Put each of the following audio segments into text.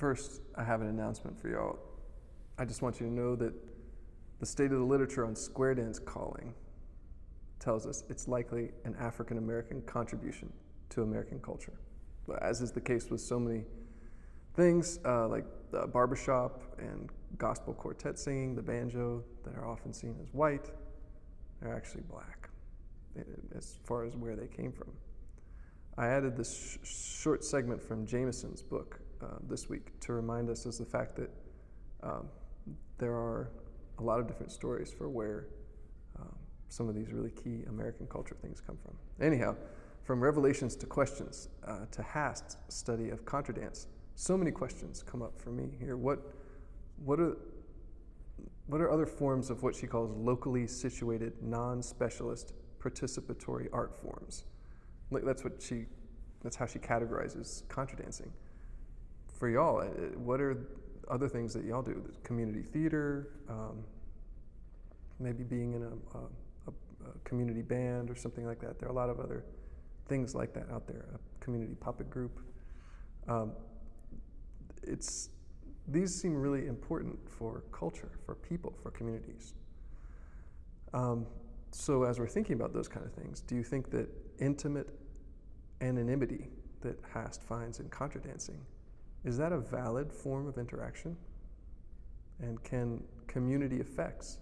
First, I have an announcement for y'all. I just want you to know that the state of the literature on square dance calling tells us it's likely an African American contribution to American culture. But as is the case with so many things, like the barbershop and gospel quartet singing, the banjo, that are often seen as white, they're actually black, as far as where they came from. I added this short segment from Jameson's book this week to remind us of the fact that there are a lot of different stories for where some of these really key American culture things come from. Anyhow, from revelations to questions to Hast's study of contradance, so many questions come up for me here. What are other forms of what she calls locally situated, non-specialist, participatory art forms? That's how she categorizes contradancing. For y'all, what are other things that y'all do? Community theater, maybe being in a community band or something like that. There are a lot of other things like that out there. A community puppet group. These seem really important for culture, for people, for communities. So as we're thinking about those kind of things, do you think that intimate anonymity that Hast finds in contradancing, is that a valid form of interaction? And can community effects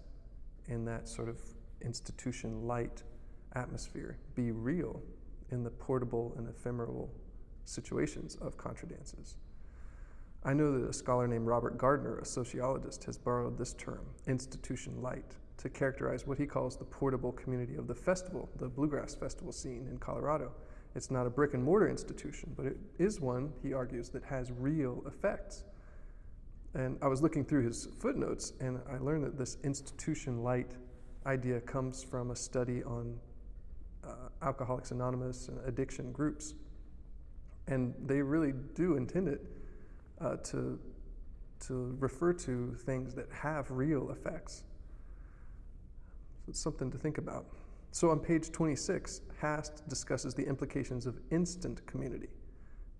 in that sort of institution-light atmosphere be real in the portable and ephemeral situations of contradances? I know that a scholar named Robert Gardner, a sociologist, has borrowed this term, institution-light, to characterize what he calls the portable community of the festival, the bluegrass festival scene in Colorado. It's not a brick and mortar institution, but it is one, he argues, that has real effects. And I was looking through his footnotes, and I learned that this institution-light idea comes from a study on Alcoholics Anonymous and addiction groups. And they really do intend it to refer to things that have real effects. So it's something to think about. So on page 26, Hast discusses the implications of instant community.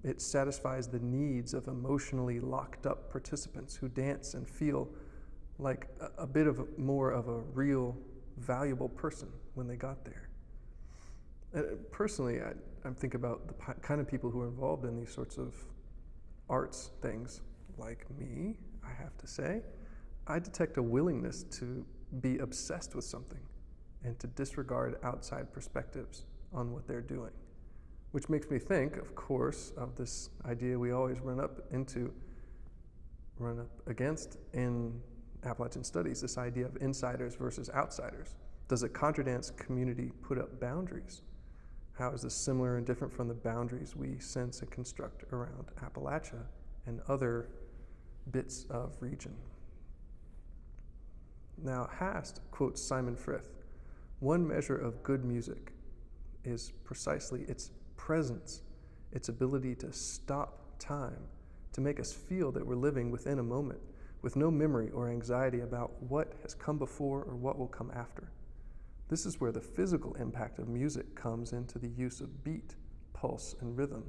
It satisfies the needs of emotionally locked up participants who dance and feel like a bit of more of a real, valuable person when they got there. Personally, I think about the kind of people who are involved in these sorts of arts things, like me, I have to say. I detect a willingness to be obsessed with something and to disregard outside perspectives on what they're doing, which makes me think, of course, of this idea we always run up against in Appalachian studies, this idea of insiders versus outsiders. Does a contradance community put up boundaries? How is this similar and different from the boundaries we sense and construct around Appalachia and other bits of region? Now, Hast quotes Simon Frith. One measure of good music is precisely its presence, its ability to stop time, to make us feel that we're living within a moment, with no memory or anxiety about what has come before or what will come after. This is where the physical impact of music comes into the use of beat, pulse, and rhythm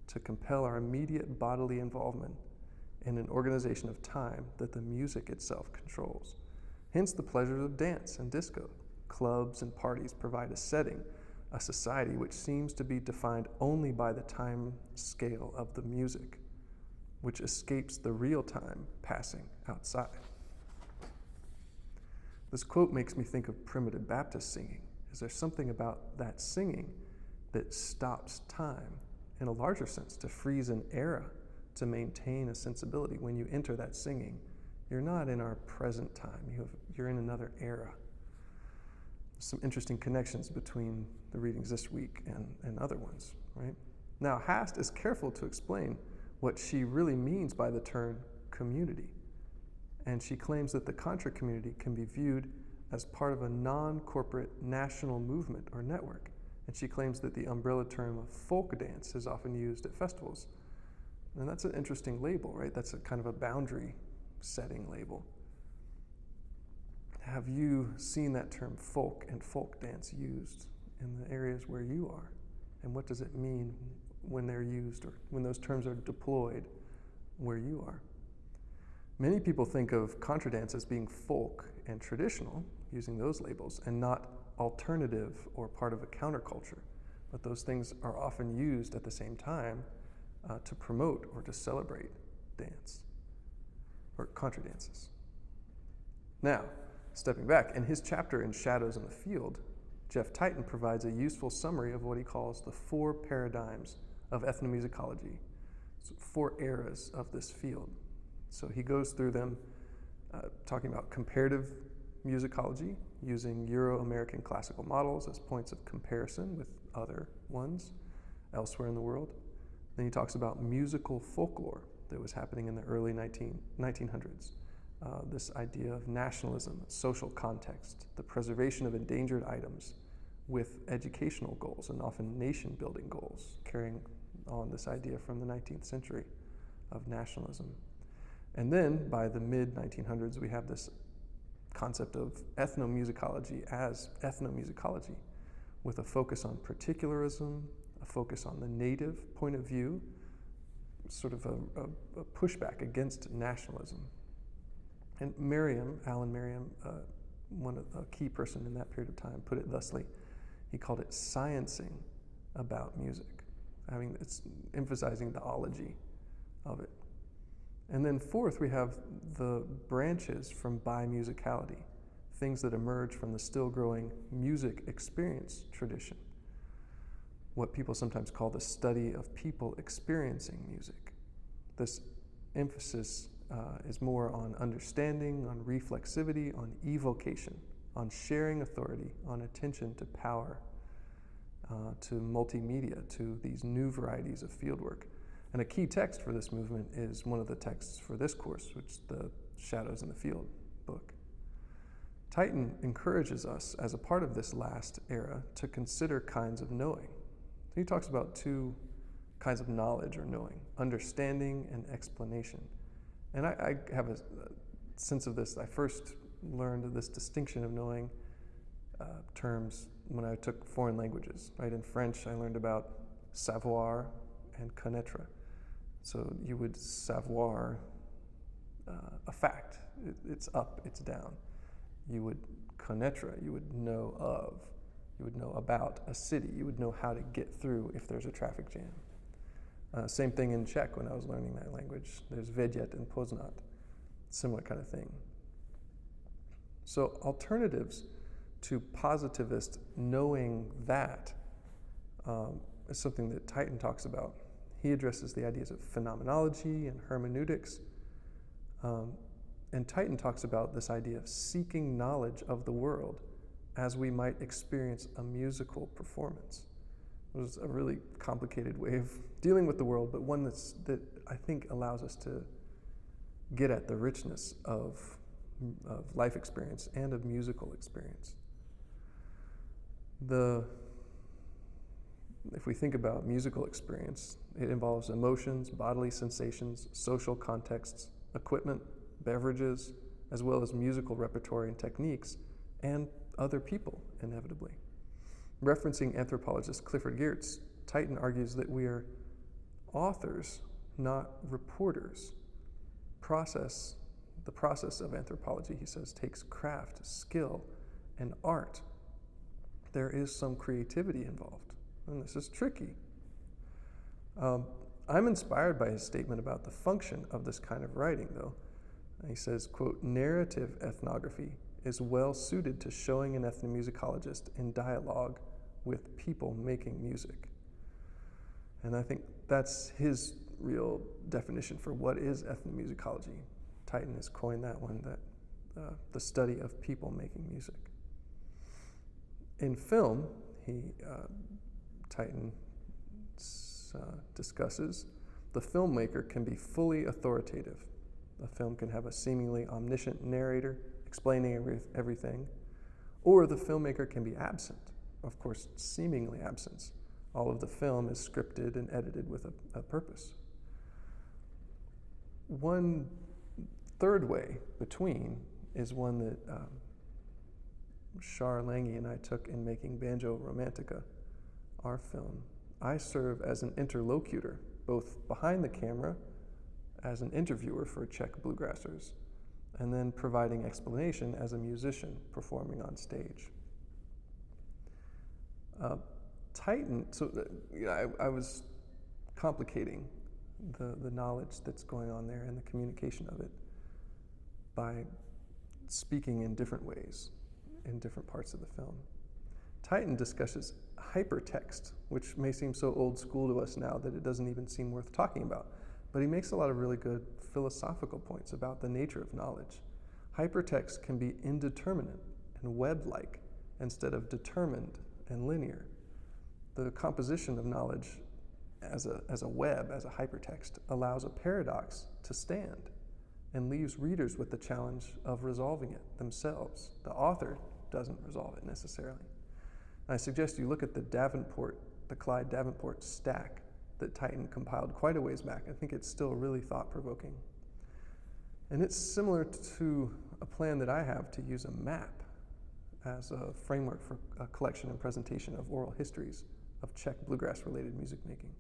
to compel our immediate bodily involvement in an organization of time that the music itself controls. Hence the pleasures of dance and disco. Clubs and parties provide a setting, a society which seems to be defined only by the time scale of the music, which escapes the real time passing outside. This quote makes me think of primitive Baptist singing. Is there something about that singing that stops time in a larger sense, to freeze an era, to maintain a sensibility? When you enter that singing, you're not in our present time, you're in another era. There's some interesting connections between the readings this week and other ones, right? Now, Hast is careful to explain what she really means by the term community. And she claims that the Contra community can be viewed as part of a non-corporate national movement or network. And she claims that the umbrella term of folk dance is often used at festivals. And that's an interesting label, right? That's a kind of a boundary setting label. Have you seen that term folk and folk dance used in the areas where you are? And what does it mean when they're used, or when those terms are deployed where you are. Many people think of contradance as being folk and traditional, using those labels, and not alternative or part of a counterculture. But those things are often used at the same time to promote or to celebrate dance or contradances. Now, stepping back, in his chapter in Shadows in the Field, Jeff Titon provides a useful summary of what he calls the 4 paradigms of ethnomusicology, so 4 eras of this field. So he goes through them, talking about comparative musicology, using Euro-American classical models as points of comparison with other ones elsewhere in the world. Then he talks about musical folklore that was happening in the early 1900s. This idea of nationalism, social context, the preservation of endangered items with educational goals and often nation-building goals, carrying on this idea from the 19th century of nationalism. And then by the mid-1900s, we have this concept of ethnomusicology as ethnomusicology, with a focus on particularism, a focus on the native point of view, sort of a pushback against nationalism. And Alan Merriam, a key person in that period of time, put it thusly. He called it sciencing about music. I mean, it's emphasizing the ology of it. And then fourth, we have the branches from bimusicality, things that emerge from the still growing music experience tradition, what people sometimes call the study of people experiencing music. This emphasis is more on understanding, on reflexivity, on evocation, on sharing authority, on attention to power, to multimedia, to these new varieties of fieldwork. And a key text for this movement is one of the texts for this course, which is the Shadows in the Field book. Titon encourages us, as a part of this last era, to consider kinds of knowing. He talks about 2 kinds of knowledge or knowing, understanding and explanation. And I have a sense of this. I first learned this distinction of knowing terms when I took foreign languages. Right? In French, I learned about savoir and connaître. So you would savoir a fact. It's up, it's down. You would connaître, you would know of. You would know about a city. You would know how to get through if there's a traffic jam. Same thing in Czech when I was learning that language. There's vědět and poznat, similar kind of thing. So alternatives to positivist knowing that is something that Titon talks about. He addresses the ideas of phenomenology and hermeneutics. And Titon talks about this idea of seeking knowledge of the world as we might experience a musical performance. It was a really complicated way of dealing with the world, but one that I think allows us to get at the richness of life experience and of musical experience. If we think about musical experience, it involves emotions, bodily sensations, social contexts, equipment, beverages, as well as musical repertoire and techniques, and other people, inevitably. Referencing anthropologist Clifford Geertz, Titon argues that we are authors, not reporters. The process of anthropology, he says, takes craft, skill, and art. There is some creativity involved, and this is tricky. I'm inspired by his statement about the function of this kind of writing, though. He says, quote, narrative ethnography is well suited to showing an ethnomusicologist in dialogue with people making music. And I think that's his real definition for what is ethnomusicology. Titon has coined that one, that the study of people making music. In film, Titon discusses, the filmmaker can be fully authoritative. A film can have a seemingly omniscient narrator explaining everything, or the filmmaker can be absent, of course, seemingly absent. All of the film is scripted and edited with a purpose. One third way between is one that Shar Lange and I took in making Banjo Romantica, our film. I serve as an interlocutor, both behind the camera as an interviewer for Czech bluegrassers, and then providing explanation as a musician performing on stage. Tighten, so I was complicating the knowledge that's going on there and the communication of it by speaking in different ways in different parts of the film. Tighten discusses hypertext, which may seem so old school to us now that it doesn't even seem worth talking about, but he makes a lot of really good philosophical points about the nature of knowledge. Hypertext can be indeterminate and web-like instead of determined and linear. The composition of knowledge as a web, as a hypertext, allows a paradox to stand and leaves readers with the challenge of resolving it themselves. The author doesn't resolve it necessarily. I suggest you look at the Clyde Davenport stack that Tighten compiled quite a ways back. I think it's still really thought-provoking. And it's similar to a plan that I have to use a map as a framework for a collection and presentation of oral histories of Czech bluegrass-related music making.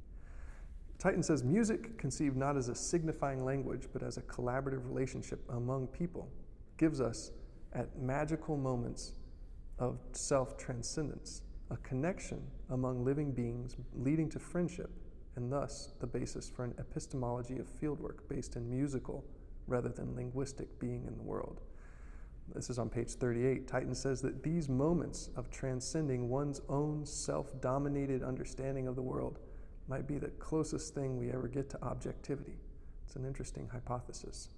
Tighten says, music, conceived not as a signifying language, but as a collaborative relationship among people, gives us, at magical moments of self-transcendence, a connection among living beings leading to friendship, and thus the basis for an epistemology of fieldwork based in musical rather than linguistic being in the world. This is on page 38. Tighten says that these moments of transcending one's own self-dominated understanding of the world might be the closest thing we ever get to objectivity. It's an interesting hypothesis.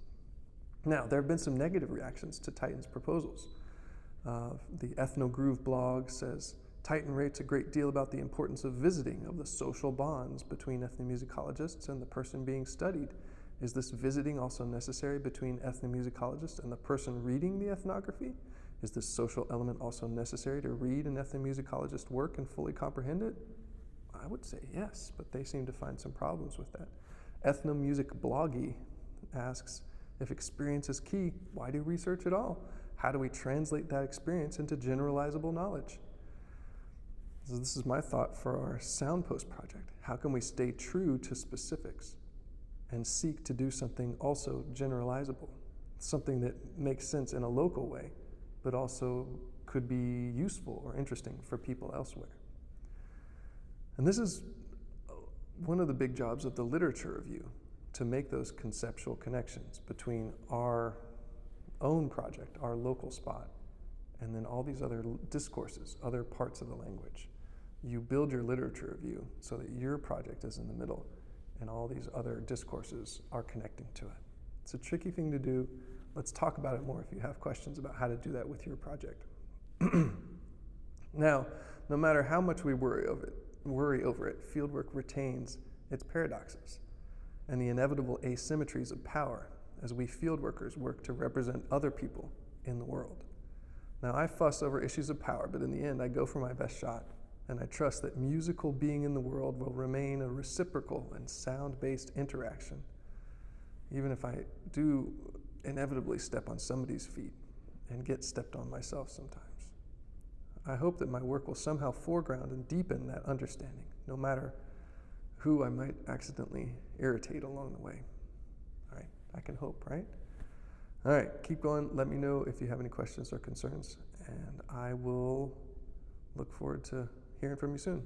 Now, there have been some negative reactions to Tighten's proposals. The Ethnogroove blog says, Tighten rates a great deal about the importance of visiting, of the social bonds between ethnomusicologists and the person being studied. Is this visiting also necessary between ethnomusicologists and the person reading the ethnography? Is this social element also necessary to read an ethnomusicologist's work and fully comprehend it? I would say yes, but they seem to find some problems with that. Ethnomusicology asks, if experience is key, why do research at all? How do we translate that experience into generalizable knowledge? So this is my thought for our Soundpost project. How can we stay true to specifics and seek to do something also generalizable, something that makes sense in a local way, but also could be useful or interesting for people elsewhere? And this is one of the big jobs of the literature review, to make those conceptual connections between our own project, our local spot, and then all these other discourses, other parts of the language. You build your literature review so that your project is in the middle and all these other discourses are connecting to it. It's a tricky thing to do. Let's talk about it more if you have questions about how to do that with your project. Now, no matter how much we worry over it, fieldwork retains its paradoxes and the inevitable asymmetries of power as we fieldworkers work to represent other people in the world. Now, I fuss over issues of power, but in the end, I go for my best shot, and I trust that musical being in the world will remain a reciprocal and sound-based interaction, even if I do inevitably step on somebody's feet and get stepped on myself sometimes. I hope that my work will somehow foreground and deepen that understanding, no matter who I might accidentally irritate along the way. All right, I can hope, right? All right, keep going. Let me know if you have any questions or concerns, and I will look forward to hearing from you soon.